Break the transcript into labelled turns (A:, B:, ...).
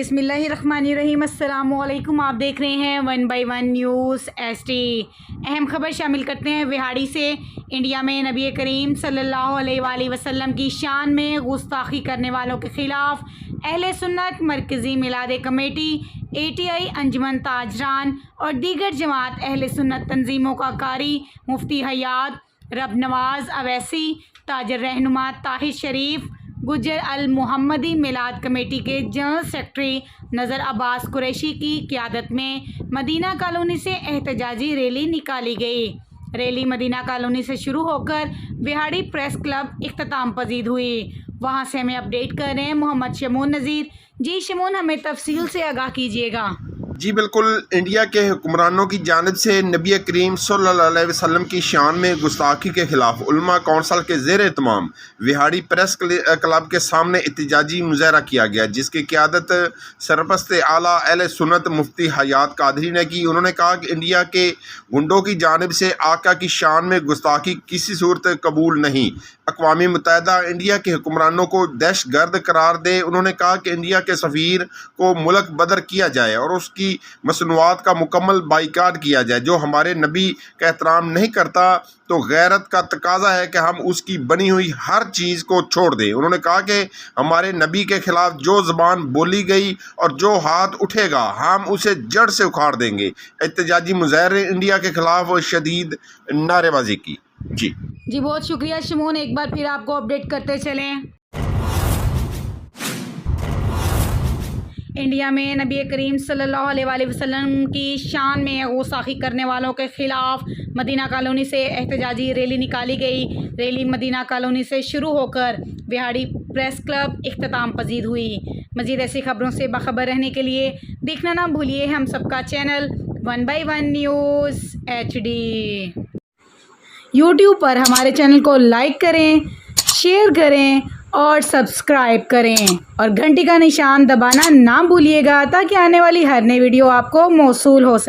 A: बिस्मिल्लाहिर्रहमानिर्रहीम। अस्सलामुअलैकुम। आप देख रहे हैं 1 बाय 1 न्यूज़ एसटी। अहम खबर शामिल करते हैं विहाड़ी से। इंडिया में नबी करीम सल्लल्लाहु अलैहि वसल्लम की शान में गुस्ताखी करने वालों के ख़िलाफ़ अहले सुन्नत मरकज़ी मिलाद कमेटी, ATI अंजुमन ताजरान और दीगर जमात अहले सुन्नत तंजीमों का कारी मुफ्ती हयात रब नवाज़ अवैसी, ताजर रहनुमा ताहिर शरीफ, गुजर अल मुहम्मदी मिलाद कमेटी के जनरल सेक्रेटरी नज़र अब्बास कुरैशी की क़यादत में मदीना कॉलोनी से एहतजाजी रैली निकाली गई। रैली मदीना कॉलोनी से शुरू होकर विहाड़ी प्रेस क्लब इख्तिताम पजीद हुई। वहाँ से हमें अपडेट कर रहे हैं मोहम्मद शमून नज़ीर। जी शमून, हमें तफसील से आगाह कीजिएगा।
B: जी बिल्कुल, इंडिया के हुक्मरानों की जानिब से नबी करीम सल्लल्लाहु अलैहि वसल्लम की शान में गुस्ताखी के ख़िलाफ़ उलमा कौंसल के ज़ेर एहतमाम विहाड़ी प्रेस क्लब के सामने एहतजाजी मुज़ाहरा किया गया, जिसकी क़यादत सरपरस्त आला अहले सुन्नत मुफ्ती हयात कादरी ने की। उन्होंने कहा कि इंडिया के गुंडों की जानिब से आका की शान में गुस्ताखी किसी सूरत कबूल नहीं। अक़वामी मुत्तहिदा इंडिया के हुक्मरानों को दहशतगर्द करार दे। उन्होंने कहा कि इंडिया के सफ़ीर को मुल्क बदर किया जाए और उसकी मसनूआत का मुकम्मल बाइकाट किया जाए। जो हमारे नबी का एहतराम नहीं करता तो गैरत का तकाजा है कि हम उसकी बनी हुई हर चीज़ को छोड़ दें। उन्होंने कहा कि हमारे नबी के ख़िलाफ़ जो ज़बान बोली गई और जो हाथ उठेगा हम उसे जड़ से उखाड़ देंगे। एहतजाजी मुज़ाहरे इंडिया के ख़िलाफ़ शदीद नारेबाजी की। जी
A: बहुत शुक्रिया शमून। एक बार फिर आपको अपडेट करते चलें। इंडिया में नबी करीम सल्लल्लाहु अलैहि वसल्लम की शान में गुस्ताखी करने वालों के ख़िलाफ़ मदीना कॉलोनी से एहतजाजी रैली निकाली गई। रैली मदीना कॉलोनी से शुरू होकर विहाड़ी प्रेस क्लब इख्तिताम पजीद हुई। मज़ीद ऐसी खबरों से बाखबर रहने के लिए देखना ना भूलिए हम सबका channel 1 by 1 news HD। YouTube पर हमारे चैनल को लाइक करें, शेयर करें और सब्सक्राइब करें और घंटी का निशान दबाना ना भूलिएगा, ताकि आने वाली हर नई वीडियो आपको मौसूल हो सके।